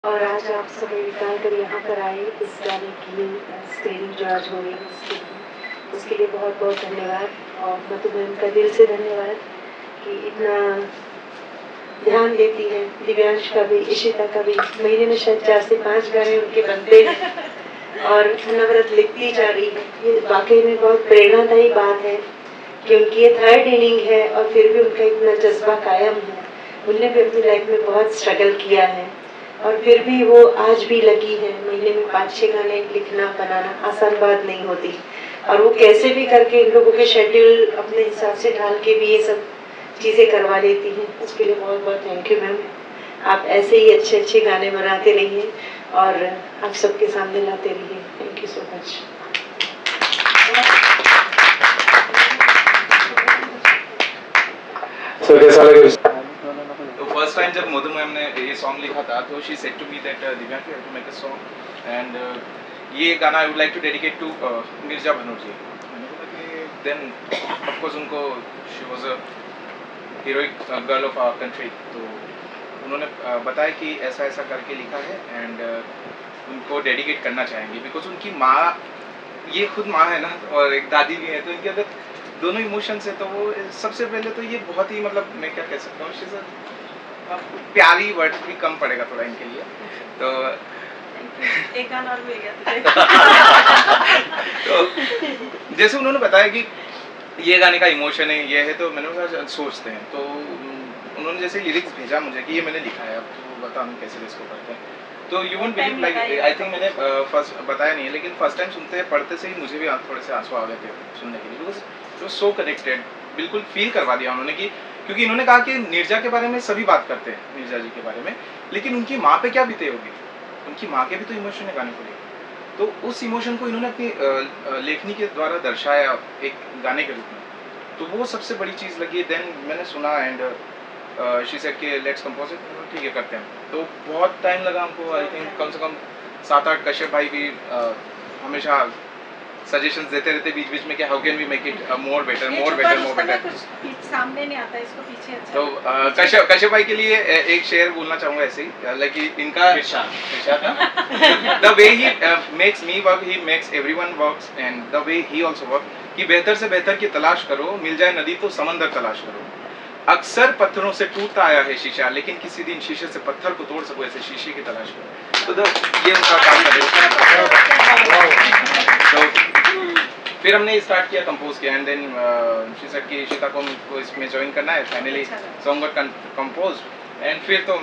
और आज आप समय निकाल कर यहाँ पर आए इस गाने की स्क्रीनिंग जो आज हो रही है उसके लिए बहुत बहुत धन्यवाद। और मधु मैम का दिल से धन्यवाद कि इतना ध्यान देती है। दिव्यांश का भी, इशिता का भी, महीने में शायद 4 से 5 गाने उनके बनते हैं और नवरत लिखती जा रही है। ये वाकई में बहुत प्रेरणादायी बात है कि उनकी ये 3rd इनिंग है और फिर भी उनका इतना जज्बा कायम है। उन्होंने भी अपनी लाइफ में बहुत स्ट्रगल किया है और फिर भी वो आज भी लगी है। महीने में 5-6 गाने लिखना बनाना आसान बात नहीं होती और वो कैसे भी करके इन लोगों के शेड्यूल अपने हिसाब से ढाल के भी ये सब चीज़ें करवा लेती हैं। उसके लिए बहुत बहुत थैंक यू मैम। आप ऐसे ही अच्छे अच्छे गाने बनाते रहिए और आप सबके सामने लाते रहिए। Thank you so much. तो फर्स्ट टाइम जब मधु मैम ने ये सॉन्ग लिखा था तो she said to me that Divyansh you have to make a song and ये गाना I would like to dedicate to Mirza Bhanot ji. मैंने बोला कि देन ऑफ कोर्स उनको she was a heroic girl of our country, तो उन्होंने बताया कि ऐसा ऐसा करके लिखा है एंड उनको डेडिकेट करना चाहेंगे बिकॉज उनकी माँ, ये खुद माँ है ना और एक दादी भी है, तो इनके अंदर दोनों इमोशंस है। तो वो सबसे पहले तो ये बहुत ही मतलब मैं क्या कह सकता हूँ, शीज़ प्यारी वर्ड भी कम पड़ेगा थोड़ा इनके लिए। तो एक गाना और मिल गया तो जैसे उन्होंने बताया कि ये गाने का इमोशन है, ये है, तो मैंने कहा सोचते हैं। तो उन्होंने जैसे लिरिक्स भेजा मुझे कि ये मैंने लिखा है, अब तो बता हम कैसे इसको करते हैं। तो you won't believe like I think मैंने फर्स्ट बताया नहीं है, लेकिन फर्स्ट टाइम सुनते पढ़ते से ही मुझे भी थोड़े से आंसू आ गए थे सुनने के लिए, because it was so connected. बिल्कुल फील करवा दिया उन्होंने कि क्योंकि इन्होंने कहा कि नीरजा के बारे में सभी बात करते हैं, नीरजा जी के बारे में, लेकिन उनकी माँ पे क्या बीते होगी, उनकी माँ के भी तो इमोशन है गाने को लेकर। तो उस इमोशन को इन्होंने अपनी लेखनी के द्वारा दर्शाया एक गाने के रूप में, तो वो सबसे बड़ी चीज़ लगी। देन मैंने सुना एंड शी सेड कि लेट्स कंपोज इट, ठीक है करते हैं। तो बहुत टाइम लगा हमको, आई थिंक कम से कम 7-8 कश्यप भाई भी हमेशा सजेशंस देते रहते बीच बीच में कि how can we make it more better more better more better. कुछ सामने नहीं आता, इसको पीछे अच्छा। तो कश्यप भाई के लिए एक शेर बोलना चाहूँगा ऐसे ही, लाइक इनका the way he makes me work he makes everyone works and the way he also work, कि बेहतर से बेहतर की तलाश करो, मिल जाए नदी तो समंदर तलाश करो। अक्सर पत्थरों से टूटता आया है शीशा, लेकिन किसी दिन शीशे से पत्थर को तोड़ सको ऐसे शीशे की तलाश करो। तो ये उनका काम तो फिर हमने स्टार्ट किया, कंपोज किया एंड देन शी सेड कि इशिता को इसमें ज्वाइन करना है। Finally song got composed and फिर तो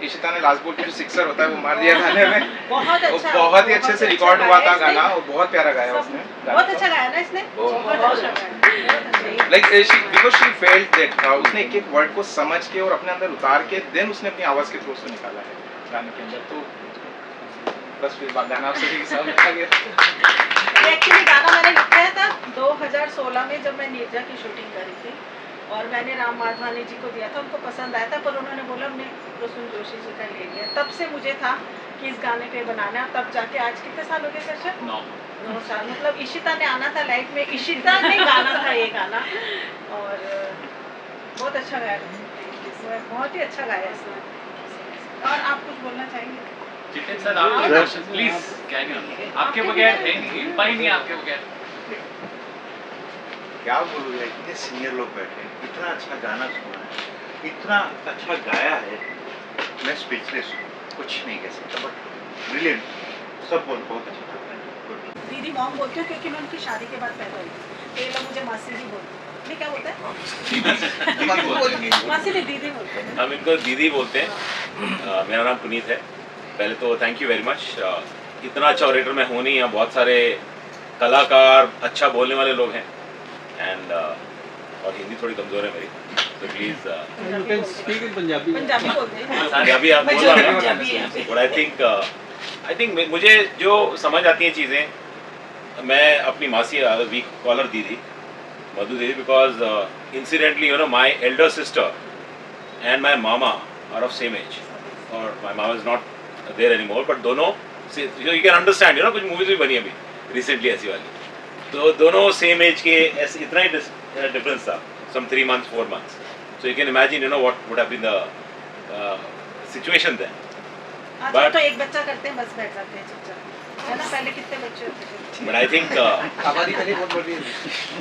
इशिता ने लास्ट बोल के जो सिक्सर होता है वो मार दिया गाने में। बहुत अच्छा, बहुत ही अच्छे से रिकॉर्ड हुआ था गाना और बहुत प्यारा गाया उसने। बहुत अच्छा गाया ना इसने, बहुत अच्छा गाया। Like because she felt that, उसने एक एक वर्ड को समझ के और अपने अंदर उतार के देन उसने अपनी आवाज के थ्रू उसको निकाला है गाने के अंदर। तो बस फिर गाना आप सभी के साथ लिखा गया। एक्चुअली गाना मैंने लिखाया था 2016 में जब मैं नीरजा की शूटिंग करी थी और मैंने राम माधवानी जी को दिया था, उनको पसंद आया था, पर उन्होंने बोला हमने प्रसून जोशी जी का ले लिया। तब से मुझे था कि इस गाने पे बनाना है। तब जाके आज कितने साल हो गए सर? 9 साल। मतलब इशिता ने आना था लाइफ में, इशिता ने गाना था ये गाना और बहुत अच्छा गाया, बहुत ही अच्छा गाया इसने। और आप कुछ बोलना चाहेंगे? जितेंद्र सर आप प्लीज क्या आपके बगैर है नहीं, पाई नहीं आपके बगैर। क्या बोलूँ, इतने सीनियर लोग बैठे हैं, इतना अच्छा गाना सुना है, इतना अच्छा गाया है, मैं स्पीचलेस हूँ, कुछ नहीं कह सकता। बट ब्रिलियंट, सब बहुत अच्छा लगता है। दीदी मॉम बोलते हो क्योंकि मैं उनकी शादी के बाद पैदा हुई, ये लोग मुझे मासी जी बोलते हैं। नहीं क्या बोलते हैं? मासी नहीं दीदी बोलते हैं। हम इनको दीदी बोलते हैं। मेरा नाम पुनीत है। पहले तो थैंक यू वेरी मच, इतना अच्छा ऑडिटर मैं हूँ नहीं, यहाँ बहुत सारे कलाकार अच्छा बोलने वाले लोग हैं एंड और हिंदी थोड़ी कमज़ोर है मेरी, तो प्लीज़ पंजाबी बोलते हैं। पंजाबी आप बोल रहे हैं, बट आई थिंक मुझे जो समझ आती हैं चीज़ें, मैं अपनी मासी we call her didi, Madhu didi, because incidentally you know my elder sister and my mama are of same age, और my mama is not there anymore, but दोनों you can understand, you know कुछ मूवीज भी बनी अभी रिसेंटली ऐसी वाली, तो दोनों सेम एज के, ऐसे इतना ही डिफरेंस था, some 3 months 4 months, so you can imagine, you know, what would have been the situation then. आजकल तो एक बच्चा करते हैं, बस बैठ जाते हैं चुपचाप, है ना? पहले कितने बच्चे होते थे। बट आई थिंक आबादी पहले बहुत बढ़ रही है।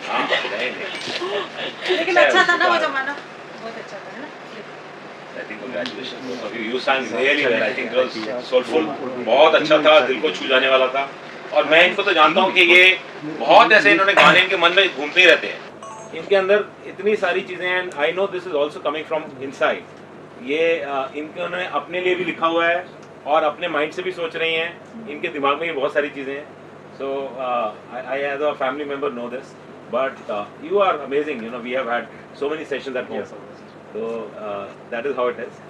हाँ नहीं लेकिन अच्छा था ना वो जमाना, बहुत अच्छा था, है ना? I think congratulations both of you. You sang really well. I think it was soulful. बहुत अच्छा था, दिल को छू जाने वाला था। और मैं इनको तो जानता हूँ कि ये बहुत ऐसे इन्होंने गाने इनके मन में घूमते ही रहते हैं। इनके अंदर इतनी सारी चीजें हैं। I know this is also coming from inside. ये इनके उन्होंने अपने लिए भी लिखा हुआ है और अपने माइंड से भी सोच रही हैं। इनके दिमाग में भी बहुत सारी चीजें हैं। So I as a family member know this. But you are amazing. You know we have had so many sessions at home. So that is how it is.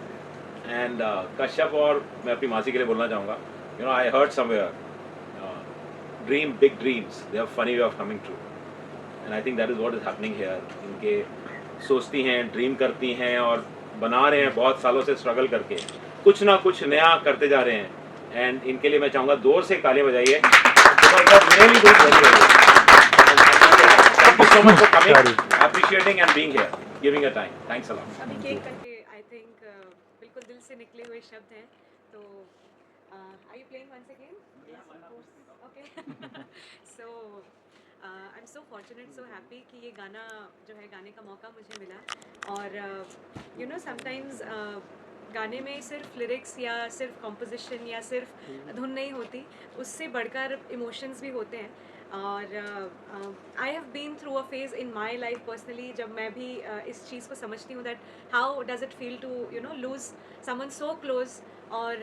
And Kashyap और मैं अपनी मासी के लिए बोलना चाहूँगा. You know I heard somewhere. Dream big dreams. They have funny way of coming true. And I think that is what is happening here. इनके सोचती हैं, ड्रीम करती हैं और बना रहे हैं बहुत सालों से स्ट्रगल करके. कुछ ना कुछ नया करते जा रहे हैं. And इनके लिए मैं चाहूँगा जोर से तालियां बजाइए. Because they are really doing very well. Thank you so much for coming, appreciating and being here, giving your time. Thanks a lot. अभी केक कट के आई थिंक बिल्कुल दिल से निकले हुए शब्द हैं. तो are you playing once again? Okay. So I am so fortunate, so happy कि ये गाना जो है गाने का मौका मुझे मिला. और यू नो समटाइम्स गाने में सिर्फ लिरिक्स या सिर्फ कॉम्पोजिशन या सिर्फ धुन नहीं होती, उससे बढ़कर इमोशंस भी होते हैं. और I have been through a phase in my life personally, जब मैं भी इस चीज़ को समझती हूँ that how does it feel to you know lose someone so close. और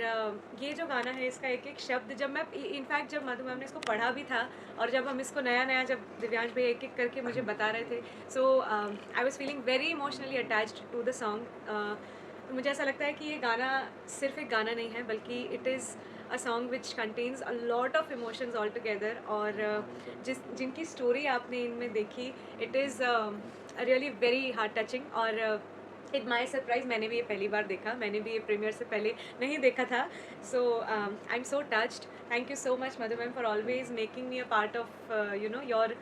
ये जो गाना है इसका एक एक शब्द, जब मैं इनफैक्ट जब मधु मैम ने इसको पढ़ा भी था और जब हम इसको नया नया जब दिव्यांश भाई एक एक करके मुझे बता रहे थे, so I was feeling very emotionally attached to the song. मुझे ऐसा लगता है कि ये गाना सिर्फ एक गाना नहीं है, बल्कि it is a song which contains a lot of emotions all together. और जिनकी स्टोरी आपने इनमें देखी, it is really very heart touching. और इट माई सरप्राइज मैंने भी ये पहली बार देखा, मैंने भी ये प्रीमियर से पहले नहीं देखा था. So I am so touched. Thank you so much Madhu ma'am for always making me a part of you know your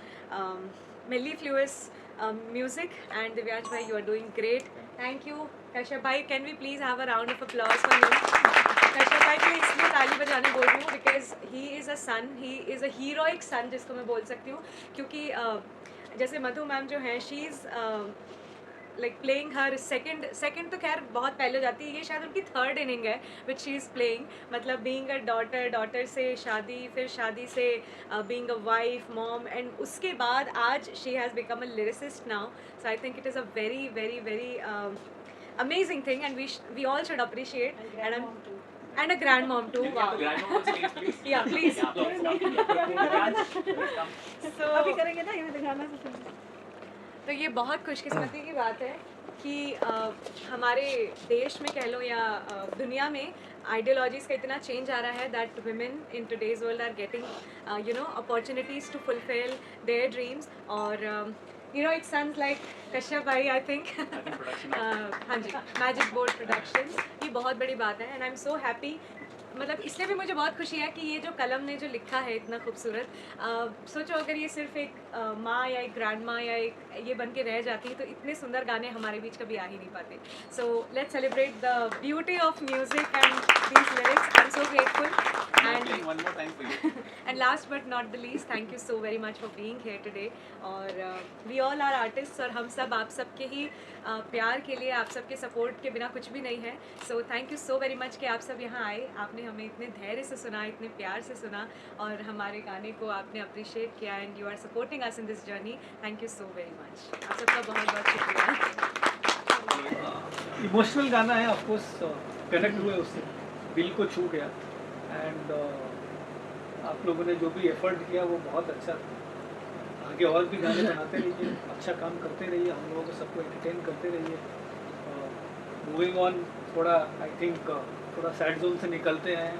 mellifluous music. And Divyansh bhai, you are doing great. Thank you. Kashyap bhai, can we please have a round of applause for him? Kashyap bhai के लिए इसलिए ताली बजाने बोल रही हूँ because he is a son, he is a heroic son जिसको मैं बोल सकती हूँ. क्योंकि जैसे मधु मैम जो हैं, she is like playing her second तो खैर बहुत पहले हो जाती है, ये शायद उनकी थर्ड इनिंग है विच शी इज़ प्लेइंग. मतलब बीइंग अ डॉटर से शादी, फिर शादी से being a wife, mom, and उसके बाद आज she has become a lyricist now. So I think it is a very very very amazing thing, and we all should appreciate. And a grandmom too. Wow. Yeah, please. So अभी करेंगे ना, ये दिखाना तो. तो ये बहुत खुशकिस्मती की बात है कि हमारे देश में कह लो या दुनिया में आइडियोलॉजीज का इतना चेंज आ रहा है that women in today's world are getting you know opportunities to fulfil their dreams. और you know it sons like Kashyap bhai, I think हाँ जी, मैजिक बोर्ड प्रोडक्शंस, ये बहुत बड़ी बात है. And I am so happy. मतलब इसलिए भी मुझे बहुत खुशी है कि ये जो कलम ने जो लिखा है इतना खूबसूरत, सोचो अगर ये सिर्फ एक माँ या एक ग्रैंड माँ या एक ये बन के रह जाती तो इतने सुंदर गाने हमारे बीच कभी आ ही नहीं पाते. So let's celebrate the beauty of music and these lyrics. I am so grateful. And last but not the least, thank you so very much for being here today. और we all are artists, और हम सब आप सब के ही प्यार के लिए, आप सब के सपोर्ट के बिना कुछ भी नहीं है. So thank you so very much कि आप सब यहाँ आए, आपने हमें इतने धैर्य से सुना, इतने प्यार से सुना और हमारे गाने को आपने अप्रिशिएट किया. And you are supporting us in this journey. Thank you so very much. आप सबका बहुत बहुत शुक्रिया. इमोशनल गाना है, ऑफकोर्स कनेक्ट हुए उससे, दिल को छू गया. एंड आप लोगों ने जो भी एफर्ट किया वो बहुत अच्छा था. आगे और भी गाने बनाते रहिए, अच्छा काम करते रहिए, हम लोगों को सबको एंटरटेन करते रहिए. मूविंग ऑन, थोड़ा आई थिंक थोड़ा सैड जोन से निकलते हैं,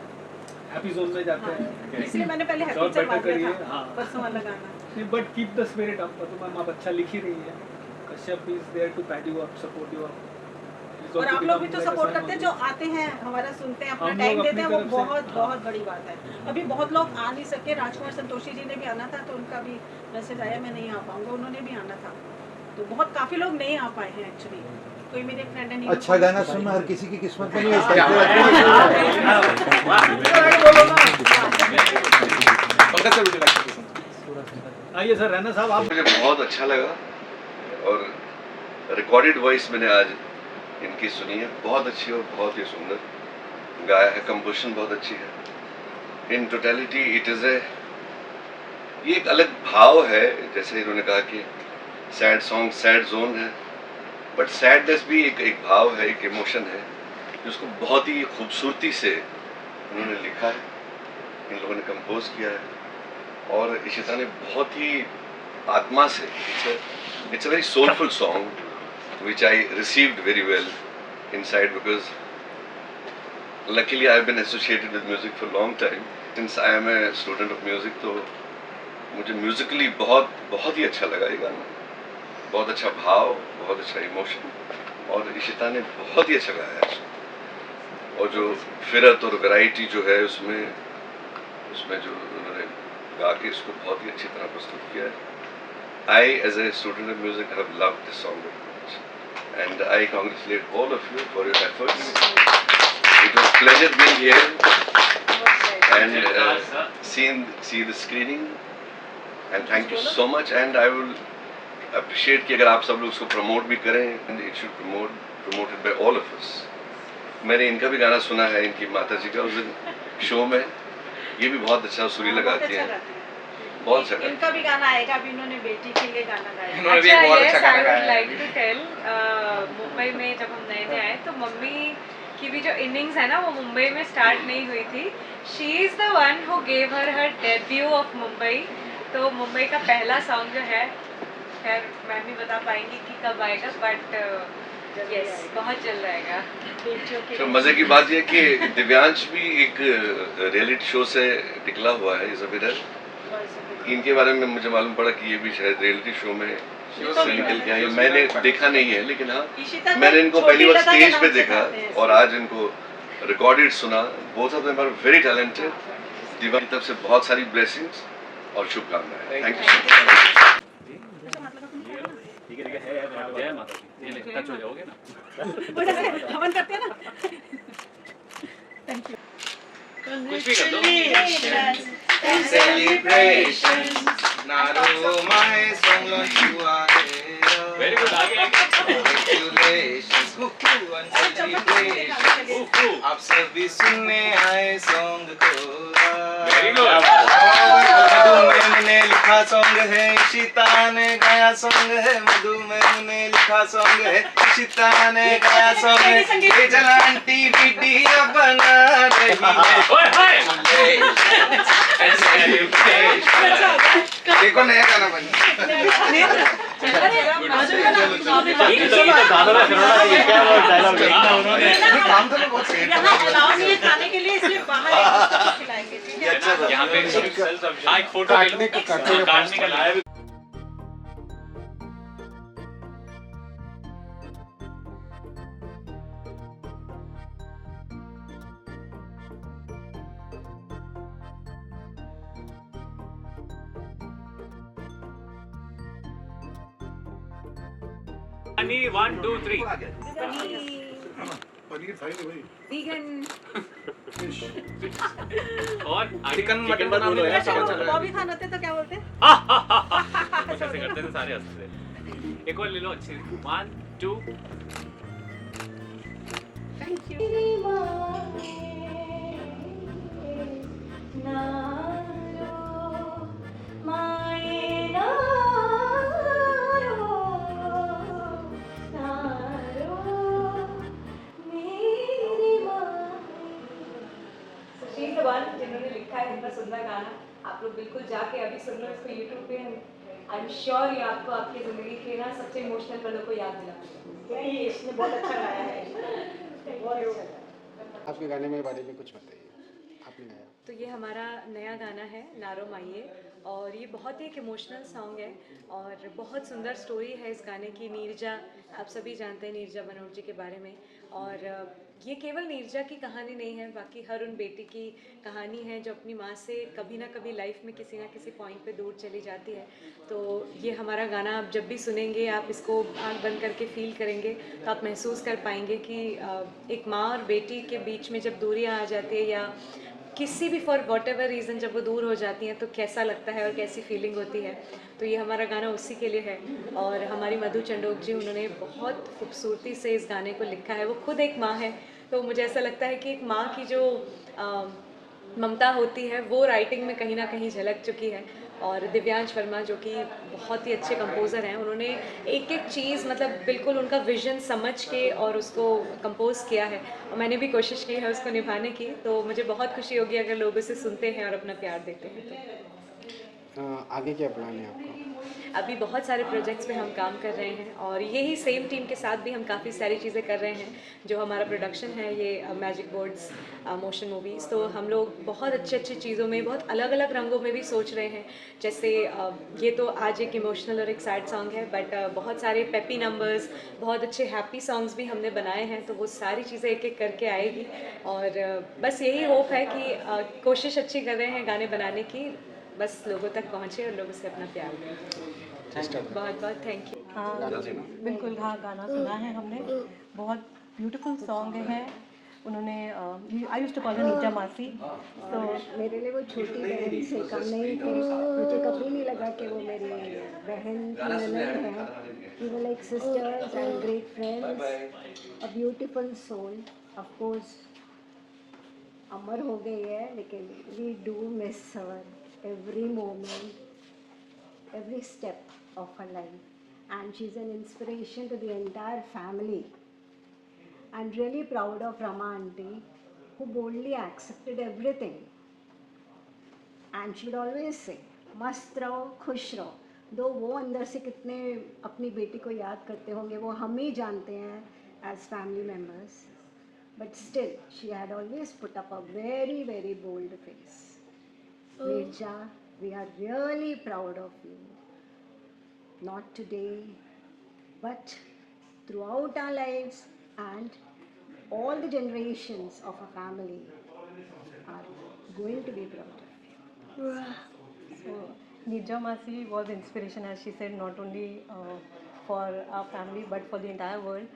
हैप्पी जोन में जाते हैं. इसलिए मैंने पहले और हैप्पी बेटर चलवा करिए. दिया था, हाँ, परसों वाला गाना. But keep the spirit up. तो मैम आप अच्छा लिख ही रही है. Kashyap is there to pad you up, support you up. और आप लोग भी तो सपोर्ट करते हैं, जो आते हैं हमारा सुनते हैं, अपना हम टाइम लोग देते हैं, वो अपनी तरफ से, बहुत हाँ. बहुत बड़ी बात है. अभी बहुत लोग आ नहीं सके. राजकुमार संतोषी जी ने भी आना था तो उनका भी मैसेज आया मैं नहीं आ पाऊंगा, उन्होंने भी आना था. तो बहुत काफ़ी लोग नहीं आ पाए हैं एक्चुअली. कोई मेरे फ्रेंड है. अच्छा गाना सुनना हर किसी की किस्मत में नहीं है. बोलो ना। Pankaj sir would you like to say something? आइए सर, रैना साहब आप। मुझे बहुत अच्छा लगा और रिकॉर्डेड वॉइस मैंने आज इनकी सुनी है, बहुत अच्छी और बहुत ही सुंदर गाया है, कंपोजिशन बहुत अच्छी है। इन टोटलिटी इट इज़ ये एक अलग भाव है, जैसे इन्होंने कहा कि सैड सॉन्ग सैड जोन है, बट सैडनेस भी एक भाव है, एक इमोशन है जिसको बहुत ही खूबसूरती से उन्होंने लिखा है, इन लोगों ने कंपोज किया है और इशिता ने बहुत ही आत्मा से, it's a very soulful song which I received very well inside because luckily I have been associated with music for a long time since I am a student of music, तो मुझे Musically बहुत ही अच्छा लगा ये गाना, बहुत अच्छा भाव, बहुत अच्छा इमोशन और इशिता ने बहुत ही अच्छा गाया है और जो फिरत और वैरायटी जो है उसमें जो उन्होंने गा के इसको बहुत ही अच्छी तरह प्रस्तुत किया है। I as a student of music have loved this song very much and I congratulate all of you for your efforts. It was a pleasure being here and see the screening and thank you so much and I will appreciate कि अगर आप सब लोग उसको promote भी करें and it should promoted by all of us. मैंने इनका भी गाना सुना है, इनकी माता जी का उस दिन शो में, ये भी बहुत अच्छा सुरीला गाती हैं, बहुत अच्छा। इनका भी गाना आएगा, अभी इन्होंने बेटी के लिए गाना गाया। इन्होंने भी एक बहुत अच्छा गाना गाया है। लाइक टू टेल, मुंबई में जब हम नए आए तो मम्मी की भी जो इनिंग्स है ना वो मुंबई में स्टार्ट नहीं हुई थी। She is the one who gave her debut of Mumbai. तो मुंबई का पहला सॉन्ग जो है, खैर मैं भी बता पाएंगी कि कब आएगा, बट यस बहुत जल्द आएगा। तो मजे की बात यह कि दिव्यांश भी एक रियलिटी शो से निकला हुआ है, इज अ विनर। इनके बारे में मुझे मालूम पड़ा कि ये भी शायद रियलिटी शो में से निकल के आए। मैंने देखा नहीं है लेकिन हाँ मैंने इनको पहली बार स्टेज पे देखा और आज इनको रिकॉर्डेड सुना। Both of them are very talented. Divyansh की तरफ से बहुत सारी ब्लेसिंग्स और शुभकामनाएं। Thank you so much. Touch हो जाओगे ना। हवन करते हैं ना। Thank you. कुछ भी कर दो। Celebrations, Naro, my song launch you are here. Very good, आगे। Congratulations, and celebrations. आप सभी सुनने आए सॉन्ग को। Very good. मधुमेह ने लिखा सॉन्ग है, इशिता ने गाया सॉन्ग है। मधुमेह ने लिखा सॉन्ग है, इशिता ने गाया सॉन्ग है। तेजल आंटी वीडियो बना रही है। ओए हाय। देखो नया गाना बन काम तो बहुत सही खाने के लिए इसलिए बाहर खिलाएंगे। यहाँ पे एक फोटो काटने का लाया भी। Ani 1 2 3 पनीर फ्राई भाई। वीगन और चिकन मटन बना लो यार। बॉबी खान होते तो क्या बोलते? ऐसे करते थे सारे हंसते थे। एक और ले लो अच्छे 1 2 थैंक यू। जिन्होंने लिखा है इतना सुंदर गाना, आप लोग बिल्कुल जाके अभी सुन लो इसको YouTube पे। आई एम श्योर ये आपको आपकी ज़िंदगी के ना सबसे इमोशनल पलों को याद दिलाएगा। इसने बहुत अच्छा गाया है। आपके गाने में बारे में कुछ बताइए, आपने गाया। तो ये हमारा नया गाना है नारो माइये, और ये बहुत ही एक इमोशनल सॉन्ग है और बहुत सुंदर स्टोरी है इस गाने की। नीरजा, आप सभी जानते हैं नीरजा बनोट जी के बारे में, और ये केवल नीरजा की कहानी नहीं है, बाकी हर उन बेटी की कहानी है जो अपनी माँ से कभी ना कभी लाइफ में किसी ना किसी पॉइंट पे दूर चली जाती है। तो ये हमारा गाना आप जब भी सुनेंगे, आप इसको आँख बंद करके फील करेंगे तो आप महसूस कर पाएंगे कि एक माँ और बेटी के बीच में जब दूरियाँ आ जाती है या किसी भी फॉर वॉट एवर रीज़न जब वो दूर हो जाती हैं तो कैसा लगता है और कैसी फीलिंग होती है। तो ये हमारा गाना उसी के लिए है। और हमारी मधु चंडोक जी, उन्होंने बहुत खूबसूरती से इस गाने को लिखा है। वो खुद एक माँ है, तो मुझे ऐसा लगता है कि एक माँ की जो ममता होती है वो राइटिंग में कहीं ना कहीं झलक चुकी है। और दिव्यांश वर्मा जो कि बहुत ही अच्छे कंपोज़र हैं, उन्होंने एक एक चीज़ मतलब बिल्कुल उनका विजन समझ के और उसको कंपोज़ किया है, और मैंने भी कोशिश की है उसको निभाने की। तो मुझे बहुत खुशी होगी अगर लोग उसे सुनते हैं और अपना प्यार देते हैं। तो आगे क्या प्लान है आपका? अभी बहुत सारे प्रोजेक्ट्स पे हम काम कर रहे हैं, और यही सेम टीम के साथ भी हम काफ़ी सारी चीज़ें कर रहे हैं। जो हमारा प्रोडक्शन है ये मैजिक बोर्ड्स मोशन मूवीज़, तो हम लोग बहुत अच्छी चीज़ों में, बहुत अलग अलग रंगों में भी सोच रहे हैं। जैसे ये तो आज एक इमोशनल और एक सैड सॉन्ग है, बट बहुत सारे पेपी नंबर्स, बहुत अच्छे हैप्पी सॉन्ग्स भी हमने बनाए हैं। तो वो सारी चीज़ें एक एक करके आएगी, और बस यही होप है कि कोशिश अच्छी कर रहे हैं गाने बनाने की, बस लोगों तक पहुँचे और लोग उससे अपना प्यार दें। बहुत बहुत थैंक यू। हाँ बिल्कुल, हाँ गाना सुना है हमने, बहुत ब्यूटीफुल सॉन्ग है। उन्होंने I used to call her Neerja मासी। तो मेरे लिए वो छोटी बहन से कम नहीं थी। मुझे कभी नहीं लगा कि वो मेरी बहन की ननद है। We were like sisters and great friends, a beautiful soul. Of course अमर हो गई है, लेकिन we do miss her every moment, every step of her life, and she's an inspiration to the entire family. I'm really proud of Rama auntie, who boldly accepted everything, and she would always say मस्त रहो, खुश रहो। दो वो अंदर से कितने अपनी बेटी को याद करते होंगे वो हम ही जानते हैं as family members, but still she had always put up a very very bold face. Nirja, we are really proud of you. Not today, but throughout our lives, and all the generations of our family are going to be proud of you. So Nirja Masi was inspiration, as she said, not only for our family but for the entire world.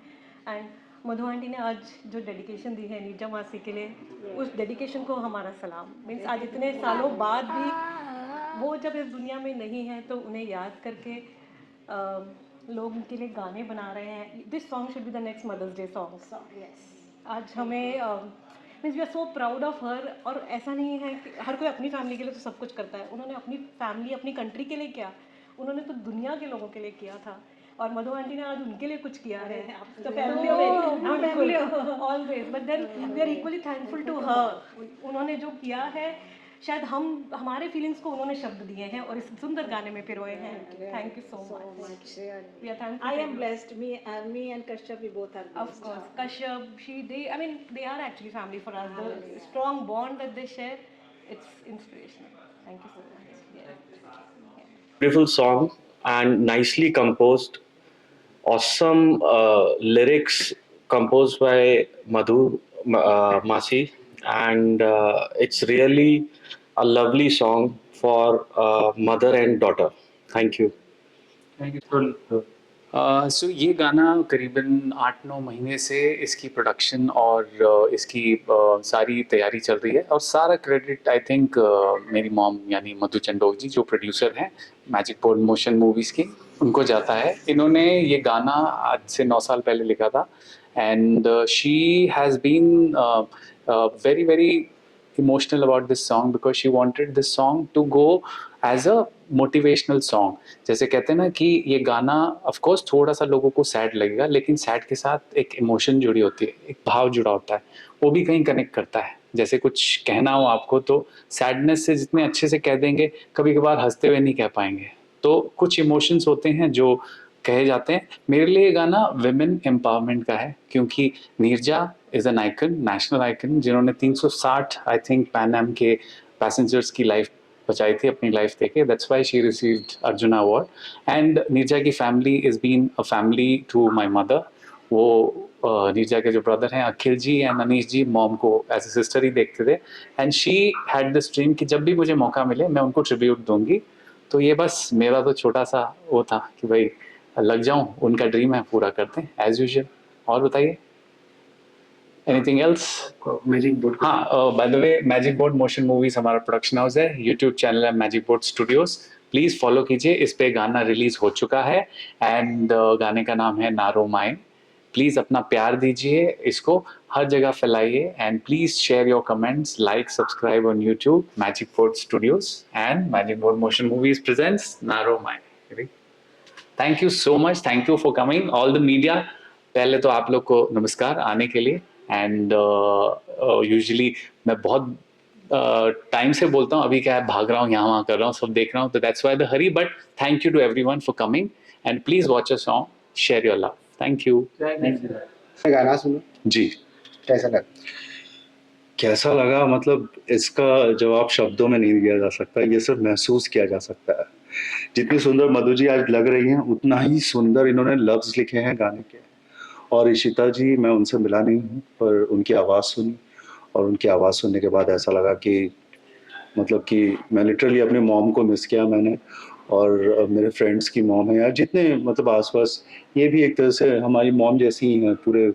And Madhu aunty ने आज जो dedication दी है नीरजा मासी के लिए, उस dedication को हमारा सलाम। मीन्स आज इतने सालों बाद भी वो जब इस दुनिया में नहीं है तो उन्हें याद करके लोग उनके लिए गाने बना रहे हैं। This song should be the next mother's day song. Yes. आज हमें means we are so proud of her. और ऐसा नहीं है कि हर कोई अपनी फैमिली के लिए तो सब कुछ करता है, उन्होंने अपनी फैमिली, अपनी कंट्री के लिए किया, उन्होंने तो दुनिया के लोगों के लिए किया था। और मधु आंटी ने आज उनके लिए कुछ किया है। तो family always, but then we are equally thankful to her. उन्होंने जो किया है, शायद हमारे फीलिंग्स को उन्होंने शब्द दिए हैं और इस सुंदर गाने में पिरोए हैं। Thank you so much. We are thankful. I am blessed. Me and Kashyap, we both are blessed. Of course, Kashyap, they are actually family for us. The strong bond that they share, it's inspirational. Thank you so much. Yeah. Beautiful song and nicely composed. Awesome lyrics composed by Madhu Masi, and it's really a lovely song for mother and daughter. Thank you. सो ये गाना करीबन 8-9 महीने से इसकी production और इसकी सारी तैयारी चल रही है, और सारा क्रेडिट आई थिंक मेरी मॉम यानी मधु चंडोक जी जो प्रोड्यूसर हैं मैजिक बोर्ड मोशन मूवीज़ की, उनको जाता है। इन्होंने ये गाना आज से 9 साल पहले लिखा था, and she has been very very emotional about this song because she wanted this song to go as a motivational song. जैसे कहते हैं ना कि ये गाना of course थोड़ा सा लोगों को सैड लगेगा, लेकिन सैड के साथ एक इमोशन जुड़ी होती है, एक भाव जुड़ा होता है, वो भी कहीं कनेक्ट करता है। जैसे कुछ कहना हो आपको तो सैडनेस से जितने अच्छे से कह देंगे, कभी कभार हंसते हुए नहीं कह पाएंगे, तो कुछ इमोशंस होते हैं जो कहे जाते हैं। मेरे लिए ये गाना विमेन एम्पावरमेंट का है, क्योंकि Neerja is an icon, national icon, जिन्होंने 360 आई थिंक पैन एम के पैसेंजर्स की लाइफ बचाई थी अपनी लाइफ देके। That's why she received Arjun award. And Neerja की family is been a family to my mother. वो नीरजा के जो ब्रदर हैं अखिल जी एंड अनीश जी मॉम को एज ए सिस्टर ही देखते थे, and she had this dream कि जब भी मुझे मौका मिले मैं उनको ट्रिब्यूट दूंगी। तो ये बस मेरा तो छोटा सा वो था कि भाई लग जाऊं, उनका ड्रीम है, पूरा करते हैं एज यूजुअल। और बताइए एनीथिंग एल्स? मैजिक बोर्ड हाँ, by the way magic board motion movies हमारा प्रोडक्शन हाउस है, यूट्यूब चैनल है magic board studios, please follow कीजिए। इस पे गाना रिलीज हो चुका है एंड गाने का नाम है नारो माइन। प्लीज अपना प्यार दीजिए, इसको हर जगह फैलाइए and please share your comments, like, subscribe on YouTube magic board studios and magic board motion movies presents नारो माइन। Thank you so much, thank you for coming all the media. पहले तो आप लोग को नमस्कार आने के लिए, एंड यूजुअली मैं बहुत टाइम से बोलता हूँ, अभी क्या है भाग रहा हूँ, यहाँ वहाँ कर रहा हूँ, सब देख रहा हूँ, तो that's why the hurry, but thank you to everyone for coming and please watch a song, share your love. Thank you. गाना सुनो जी। कैसा लगा? कैसा लगा मतलब इसका जवाब शब्दों में नहीं दिया जा सकता, ये सिर्फ महसूस किया जा सकता है। जितनी सुंदर मधु जी आज लग रही हैं उतना ही सुंदर इन्होंने लफ्ज लिखे हैं गाने के। और इशिता जी, मैं उनसे मिला नहीं हूँ पर उनकी आवाज़ सुनी, और उनकी आवाज़ सुनने के बाद ऐसा लगा कि मतलब कि मैं लिटरली अपने मॉम को मिस किया मैंने, और मेरे फ्रेंड्स की मॉम है यार, जितने मतलब आसपास, ये भी एक तरह से हमारी मॉम जैसी ही है, पूरे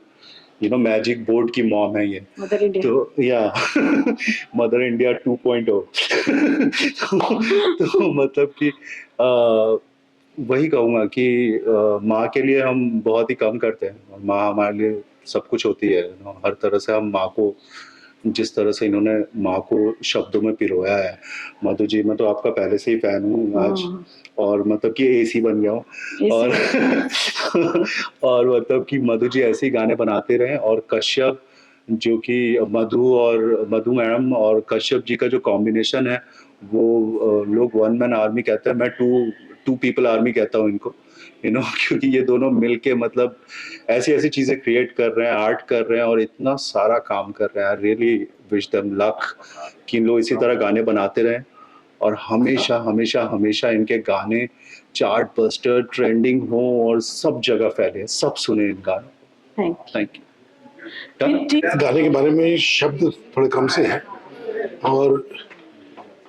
मैजिक बोर्ड की मॉम है ये, मदर इंडिया। तो या मदर इंडिया 2.0 तो मतलब कि वही कहूँगा कि माँ के लिए हम बहुत ही कम करते हैं, और माँ हमारे लिए सब कुछ होती है। हर तरह से हम माँ को, जिस तरह से इन्होंने माँ को शब्दों में पिरोया है। मधु जी, मैं तो आपका पहले से ही फैन हूँ आज, और मतलब कि एसी बन गया हूँ, और मतलब कि मधु जी ऐसे ही गाने बनाते रहे। और कश्यप, जो कि मधु मैडम और कश्यप जी का जो कॉम्बिनेशन है, वो लोग वन मैन आर्मी कहते हैं, मैं टू पीपल आर्मी कहता हूँ इनको, क्योंकि ये दोनों मिलके मतलब ऐसी ऐसी चीजें क्रिएट कर रहे हैं, आर्ट कर रहे हैं, और इतना सारा काम कर रहे हैं। रियली विश देम लक कि इन लोग इसी तरह गाने बनाते रहें, और हमेशा हमेशा हमेशा इनके गाने चार्ट बस्टर, ट्रेंडिंग हो, और सब जगह फैले, सब सुने इन गानों को। Thank you. गाने के बारे में शब्द थोड़े कम से हैं, और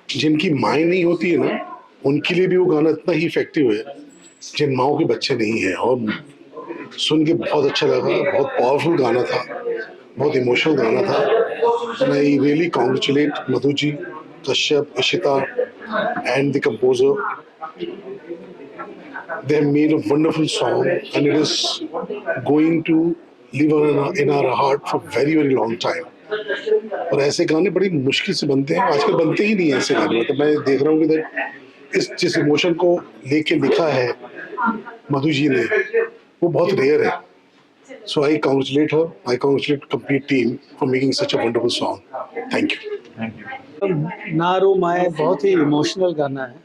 जिनकी माएँ नहीं होती है ना, उनके लिए भी वो गाना इतना ही इफेक्टिव है जिन माओं के बच्चे नहीं हैं। और सुन के बहुत अच्छा लगा, बहुत पावरफुल गाना था, बहुत इमोशनल गाना था। मैं really congratulate Madhu ji, Kashyap, Ishita and the composer. They have made a wonderful song and it is going to live in our heart for very very long time. और ऐसे गाने बड़ी मुश्किल से बनते हैं, आजकल बनते ही नहीं है ऐसे गाने। मतलब मैं देख रहा हूँ कि जिस इमोशन को लेके लिखा है मधु जी ने, वो बहुत रेयर है। So I congratulate her, I congratulate the complete team for making such a wonderful song. Thank you. नारो माए बहुत ही इमोशनल गाना है,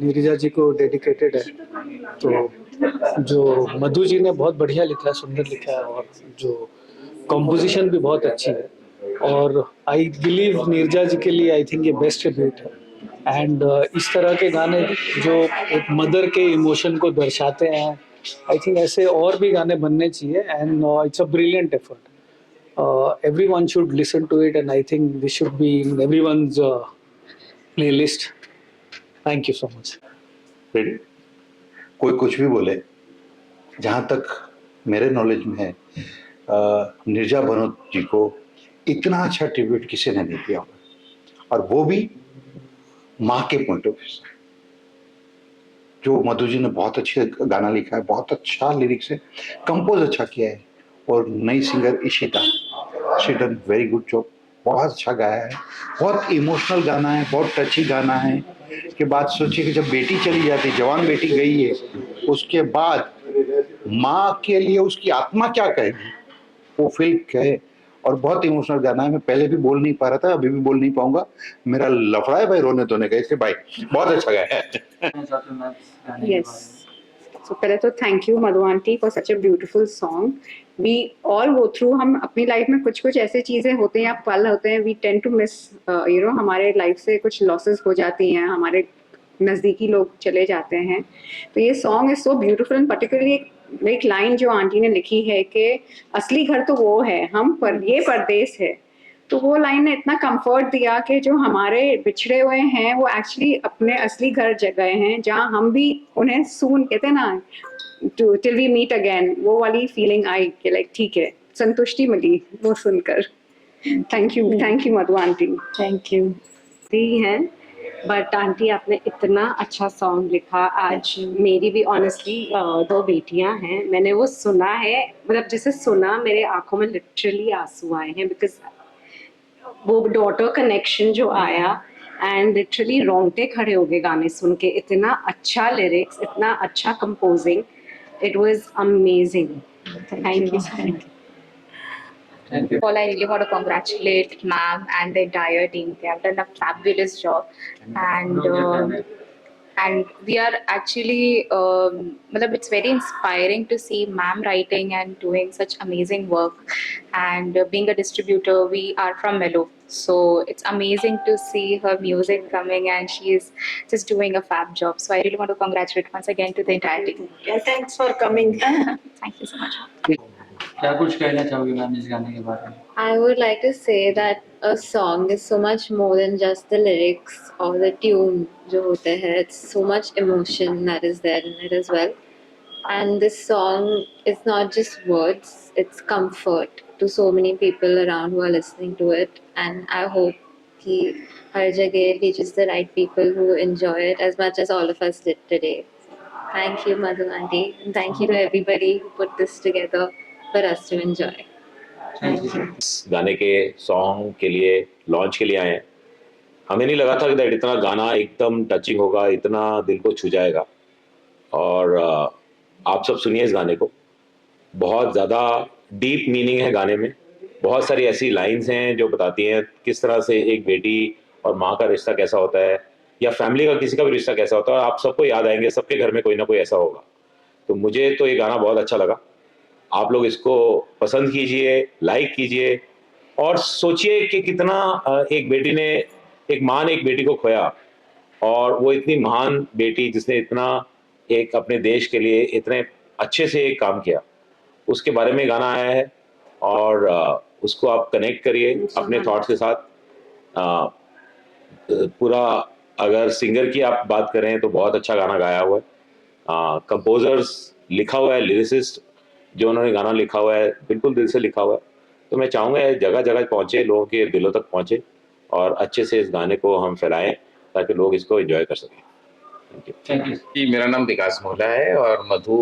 नीरजा जी को डेडिकेटेड है। तो जो मधु जी ने बहुत बढ़िया लिखा है, सुंदर लिखा है, और जो कॉम्पोजिशन भी बहुत अच्छी है। और आई बिलीव नीरजा जी के लिए आई थिंक ये बेस्ट ट्रिब्यूट है। एंड इस तरह के गाने जो एक मदर के इमोशन को दर्शाते हैं, आई थिंक ऐसे और भी गाने बनने चाहिए। And it's a brilliant effort, everyone should listen to it, and I think this should be in everyone's playlist. Thank you so much. Ready? कोई कुछ भी बोले, जहाँ तक मेरे नॉलेज में है, नीरजा भनोत जी को इतना अच्छा ट्रिब्यूट किसी ने नहीं किया होगा, और वो भी माँ के पॉइंट ऑफ व्यू से। जो मधु जी ने बहुत अच्छे गाना लिखा है, बहुत अच्छा लिरिक्स है, कंपोज अच्छा किया है, और नई singer Ishita, she done very good job, बहुत अच्छा गाया है, बहुत इमोशनल गाना है, बहुत टची गाना है। कि बात सोचिए कि जब बेटी चली जाती, जवान बेटी गई है, उसके बाद माँ के लिए उसकी आत्मा क्या कहेगी, वो फील है, और बहुत इमोशनल गाना है। मैं पहले भी बोल नहीं पा रहा था, अभी भी बोल नहीं पाऊंगा, मेरा लफड़ा है भाई रोने धोने का, इसलिए भाई बहुत अच्छा गाया है। Yes. So पहले तो thank you Madhu aunty for such a beautiful song. We all go through, हम अपनी लाइफ में कुछ कुछ ऐसे चीज़ें होते हैं या पल होते हैं, वी टेंड टू मिस, हमारे लाइफ से कुछ लॉसेस हो जाती हैं, हमारे नज़दीकी लोग चले जाते हैं। तो ये song is so beautiful, and particularly एक लाइन जो आंटी ने लिखी है कि असली घर तो वो है, हम पर ये परदेस है, तो वो लाइन ने इतना कंफर्ट दिया कि जो हमारे बिछड़े हुए हैं वो एक्चुअली अपने असली घर गए हैं, जहाँ हम भी उन्हें सून कहते हैं ना, to till we meet again, वो वाली फीलिंग आई कि लाइक ठीक है, संतुष्टि मिली वो सुनकर। Thank you Madhu aunty. Thank you. है बट आंटी आपने इतना अच्छा सॉन्ग लिखा आज। मेरी भी ऑनेस्टली 2 बेटियां हैं, मैंने वो सुना है, मतलब जैसे सुना मेरे आंखों में लिटरली आंसू आए हैं, बिकॉज वो डॉटर कनेक्शन जो आया एंड लिटरली रोंगटे खड़े हो गए गाने सुन के। इतना अच्छा लिरिक्स, इतना अच्छा composing, it was amazing. Thank you. Thank you. All, I really want to congratulate ma'am and the entire team. They have done a fabulous job, and we are actually, मतलब it's very inspiring to see ma'am writing and doing such amazing work. And being a distributor, we are from Melo, so it's amazing to see her music coming, and she is just doing a fab job. So I really want to congratulate once again to the entire team. Yeah, thanks for coming. Thank you so much. क्या कुछ कहना चाहोगे ma'am इस गाने के बारे में? I would like to say that a song is so much more than just the lyrics or the tune जो होते हैं. It's so much emotion that is there in it as well. And this song is not just words, it's comfort to so many people around who are listening to it. And I hope कि हर जगह it reaches the right people who enjoy it as much as all of us did today. Thank you Madhu aunty, and thank you to everybody who put this together for us to enjoy. गाने के song के लिए launch के लिए आए हैं। हमें नहीं लगा था कि इतना गाना एकदम टचिंग होगा, इतना दिल को छू जाएगा। और आप सब सुनिए इस गाने को, बहुत ज़्यादा डीप मीनिंग है गाने में। बहुत सारी ऐसी लाइंस हैं जो बताती हैं किस तरह से एक बेटी और माँ का रिश्ता कैसा होता है, या फैमिली का किसी का भी रिश्ता कैसा होता है। आप सबको याद आएंगे, सबके घर में कोई ना कोई ऐसा होगा। तो मुझे तो ये गाना बहुत अच्छा लगा। आप लोग इसको पसंद कीजिए, लाइक कीजिए, और सोचिए कि कितना एक बेटी ने, एक माँ ने एक बेटी को खोया, और वो इतनी महान बेटी जिसने इतना एक अपने देश के लिए इतने अच्छे से एक काम किया, उसके बारे में गाना आया है। और उसको आप कनेक्ट करिए अपने थॉट्स के साथ। पूरा अगर सिंगर की आप बात करें तो बहुत अच्छा गाना गाया हुआ है। कंपोजर्स लिखा हुआ है, लिरिसिस्ट जो उन्होंने गाना लिखा हुआ है बिल्कुल दिल से लिखा हुआ है। तो मैं चाहूँगा जगह जगह पहुँचे, लोगों के दिलों तक पहुँचे, और अच्छे से इस गाने को हम फैलाएं ताकि लोग इसको एंजॉय कर सकें। थैंक यू जी। मेरा नाम विकास मोहला है, और मधु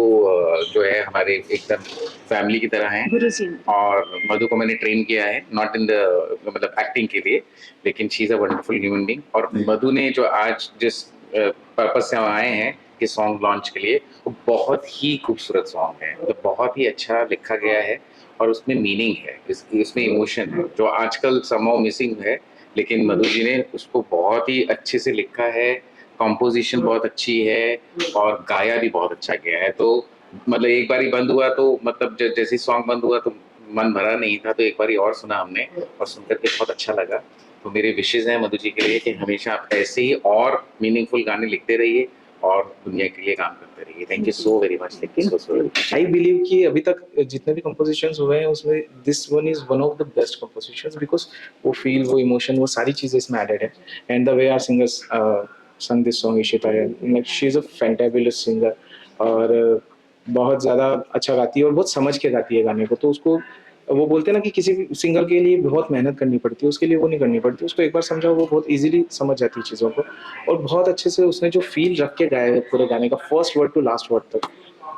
जो है हमारे एकदम फैमिली की तरह हैं। और मधु को मैंने ट्रेन किया है, नॉट इन द मतलब एक्टिंग के लिए, लेकिन she is a wonderful human being. और मधु ने जो आज जिस पर्पज से हम आए हैं कि सॉन्ग लॉन्च के लिए, वो बहुत ही खूबसूरत सॉन्ग है, तो बहुत ही अच्छा लिखा गया है, और उसमें मीनिंग है, इसमें इमोशन है जो आजकल समहाउ मिसिंग है, लेकिन मधु जी ने उसको बहुत ही अच्छे से लिखा है। कॉम्पोजिशन बहुत अच्छी है, और गाया भी बहुत अच्छा गया है। तो मतलब एक बारी बंद हुआ तो मतलब जैसे सॉन्ग बंद हुआ तो मन भरा नहीं था, तो एक बारी और सुना हमने, और सुनकर के बहुत अच्छा लगा। तो मेरे विशेष हैं मधु जी के लिए कि हमेशा आप ऐसे ही और मीनिंगफुल गाने लिखते रहिए और दुनिया के लिए काम करते रहिए। Thank you so very much. Thank you so much. I believe कि अभी तक जितने भी कंपोजिशंस हुए हैं उसमें this one is one of the best compositions, because वो फील, वो इमोशन, वो सारी चीज़ें इसमें एडेड है। And the way are singers sung this song, Ishita है, like she is a fantabulous singer, और बहुत ज़्यादा अच्छा गाती है और बहुत समझ के गाती है गाने को। तो उसको वो बोलते हैं ना कि किसी भी सिंगर के लिए बहुत मेहनत करनी पड़ती है, उसके लिए वो नहीं करनी पड़ती। उसको एक बार समझाओ, वो बहुत इजीली समझ जाती है चीज़ों को, और बहुत अच्छे से उसने जो फील रख के गाया है पूरे गाने का, first word to last word तक,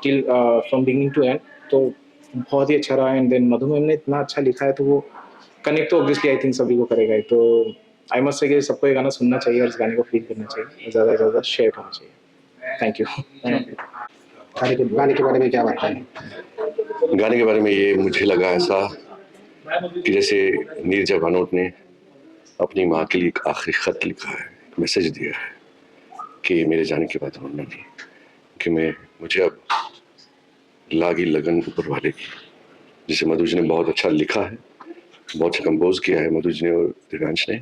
till from beginning to end, तो बहुत ही अच्छा रहा। एंड देन मधु मैम ने इतना अच्छा लिखा है, तो वो कनेक्ट तो ऑब्वियसली आई थिंक सभी को करेगा ही। तो आई मस्ट से कि सबको ये गाना सुनना चाहिए और इस गाने को फील करना चाहिए, ज़्यादा से ज़्यादा शेयर करना चाहिए। Thank you. गाने के बारे में क्या बात है? गाने के बारे में ये मुझे लगा ऐसा कि जैसे नीरजा भानोट ने अपनी माँ के लिए एक आखिरी खत लिखा है, मैसेज दिया है कि मेरे जाने के बाद रोना नहीं, कि मुझे अब लागी लगन ऊपर वाले की, जिसे मधु जी ने बहुत अच्छा लिखा है, बहुत अच्छा कंपोज किया है मधु जी ने और दिव्यांश ने,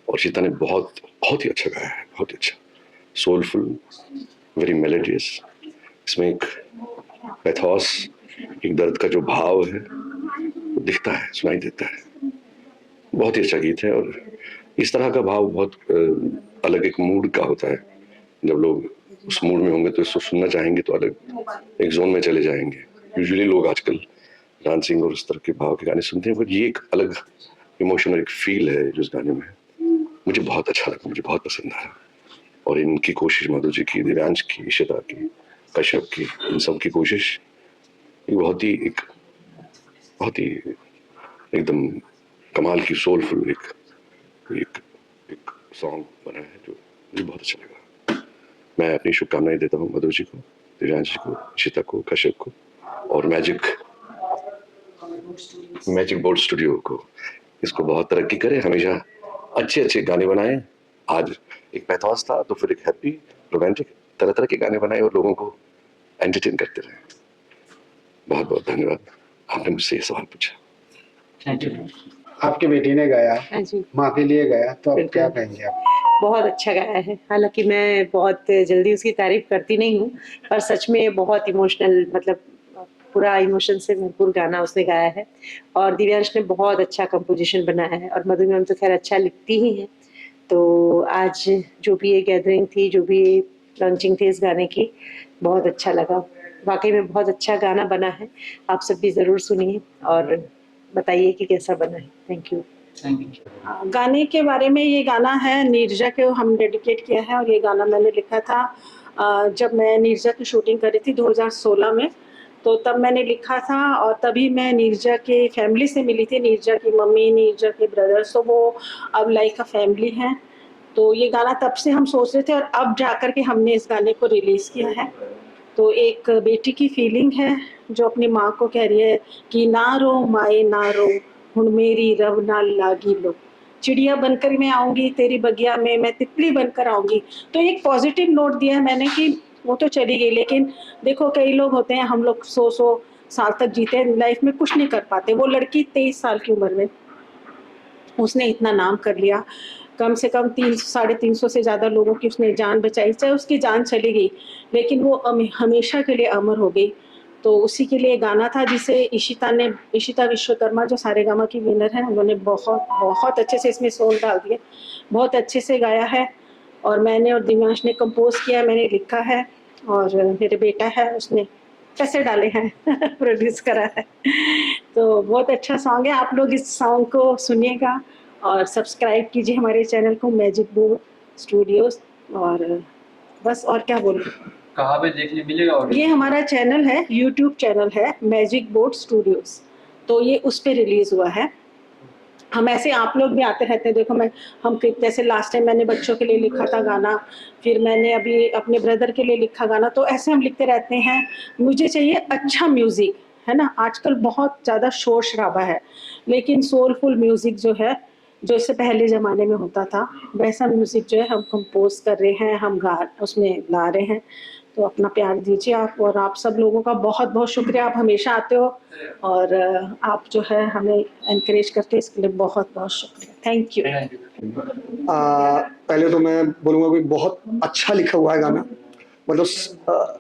और शीता ने बहुत ही अच्छा गाया है, बहुत ही अच्छा, सोलफुल, वेरी मेलोडियस। इसमें एक पैथोस, एक दर्द का जो भाव है वो दिखता है, सुनाई देता है। बहुत ही अच्छा गीत है और इस तरह का भाव बहुत अलग एक मूड का होता है। जब लोग उस मूड में होंगे तो इसको सुनना चाहेंगे तो अलग एक जोन में चले जाएंगे। यूजुअली लोग आजकल डांसिंग और उस तरह के भाव के गाने सुनते हैं, पर ये एक अलग इमोशन और एक फील है जो इस गाने में है। मुझे बहुत अच्छा लगा, मुझे बहुत पसंद आया। और इनकी कोशिश, मधु जी की, दिव्यांश की, इशिता की, कश्यप की, इन सब की कोशिश बहुत ही एकदम कमाल की सोलफुल एक सॉन्ग बना है जो मुझे बहुत अच्छा लगा। मैं अपनी शुभकामनाएं देता हूँ मधु जी को, दिव्यांश जी को, इशिता को, कश्यप को और मैजिक बोर्ड स्टूडियो को। इसको बहुत तरक्की करे, हमेशा अच्छे अच्छे गाने बनाए। आज एक पैथोस था तो फिर एक हैप्पी रोमांटिक, तरह तरह के गाने बनाए और लोगों को एंटरटेन करते रहे। बहुत बहुत धन्यवाद, आपने मुझसे ये सवाल पूछा। आपकी बेटी ने गाया, हाँ जी, माँ के लिए गाया, तो आप क्या कहेंगे आप? बहुत अच्छा गाया है। हालांकि मैं बहुत जल्दी उसकी तारीफ करती नहीं हूँ, पर सच में बहुत इमोशनल, मतलब पूरा इमोशन से भरपूर गाना उसने गाया है। और दिव्यांश ने बहुत अच्छा कंपोजिशन बनाया है और मधु मैम तो खैर अच्छा लिखती ही हैं। तो आज जो भी ये गैदरिंग थी, जो भी लॉन्चिंग थी इस गाने की, बहुत अच्छा लगा। वाकई में बहुत अच्छा गाना बना है। आप सब भी ज़रूर सुनिए और बताइए कि कैसा बना है। Thank you. गाने के बारे में, ये गाना है नीरजा को हम डेडिकेट किया है और ये गाना मैंने लिखा था जब मैं नीरजा की शूटिंग करी थी 2016 में। तो तब मैंने लिखा था और तभी मैं नीरजा के फैमिली से मिली थी, नीरजा की मम्मी, नीरजा के ब्रदर्स, तो वो अब लाइक अ फैमिली हैं। तो ये गाना तब से हम सोच रहे थे और अब जाकर के हमने इस गाने को रिलीज़ किया है। तो एक बेटी की फीलिंग है जो अपनी माँ को कह रही है कि ना रो माए ना रो, हुण मेरी रव नाल लागी लो, चिड़िया बनकर मैं आऊँगी तेरी बगिया में, मैं तितली बनकर आऊँगी। तो एक पॉजिटिव नोट दिया है मैंने कि वो तो चली गई, लेकिन देखो कई लोग होते हैं, हम लोग 100 साल तक जीते हैं, लाइफ में कुछ नहीं कर पाते। वो लड़की 23 साल की उम्र में उसने इतना नाम कर लिया, कम से कम 300-350 से ज़्यादा लोगों की उसने जान बचाई। चाहे उसकी जान चली गई लेकिन वो हमेशा के लिए अमर हो गई। तो उसी के लिए गाना था जिसे इशिता विश्वकर्मा जो सारेगामा की विनर है, उन्होंने बहुत अच्छे से इसमें सोल डाल दिए, बहुत अच्छे से गाया है। और मैंने और दिव्यांश ने कंपोज किया, मैंने लिखा है और मेरे बेटा है उसने पैसे डाले हैं प्रोड्यूस करा है। तो बहुत अच्छा सॉन्ग है, आप लोग इस सॉन्ग को सुनिएगा और सब्सक्राइब कीजिए हमारे चैनल को, मैजिक बोर्ड स्टूडियोज। और बस और क्या बोलूं, कहाँ पे देखने मिलेगा? और ये हमारा चैनल है, यूट्यूब चैनल है मैजिक बोर्ड स्टूडियोज, तो ये उस पर रिलीज़ हुआ है। हम ऐसे आप लोग भी आते रहते हैं, देखो हम जैसे लास्ट टाइम मैंने बच्चों के लिए लिखा था गाना, फिर मैंने अभी अपने ब्रदर के लिए लिखा गाना, तो ऐसे हम लिखते रहते हैं। मुझे चाहिए अच्छा म्यूज़िक, है ना। आजकल बहुत ज़्यादा शोर शराबा है, लेकिन सोलफुल म्यूज़िक जो है, जो इससे पहले ज़माने में होता था, वैसा म्यूज़िक जो है हम कंपोज कर रहे हैं, हम उसमें ला रहे हैं। तो अपना प्यार दीजिए आप, और आप सब लोगों का बहुत बहुत शुक्रिया, आप हमेशा आते हो और आप जो है हमें एनकरेज करते हैं, इसके लिए बहुत बहुत शुक्रिया। Thank you. पहले तो मैं बोलूँगा कि बहुत अच्छा लिखा हुआ है गाना, मतलब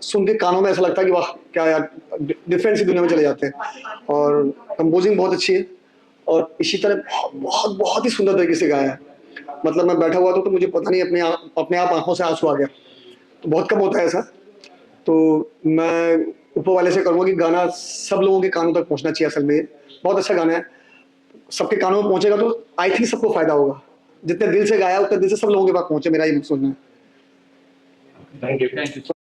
सुन के कानों में ऐसा लगता है कि वाह क्या यार, डिफरेंट सी दुनिया में चले जाते हैं। और कंपोजिंग बहुत अच्छी है और इसी तरह बहुत ही सुंदर तरीके से गाया है। मतलब मैं बैठा हुआ था तो मुझे पता नहीं अपने आप आंखों से आंसू आ गया, तो बहुत कम होता है ऐसा। तो मैं ऊपर वाले से करूँगा कि गाना सब लोगों के कानों तक पहुँचना चाहिए। असल में बहुत अच्छा गाना है, सबके कानों में पहुँचेगा तो आई थिंक सबको फायदा होगा। जितने दिल से गाया उतने दिल से सब लोगों के पास पहुँचे, मेरा ये सुनना है। Thank you.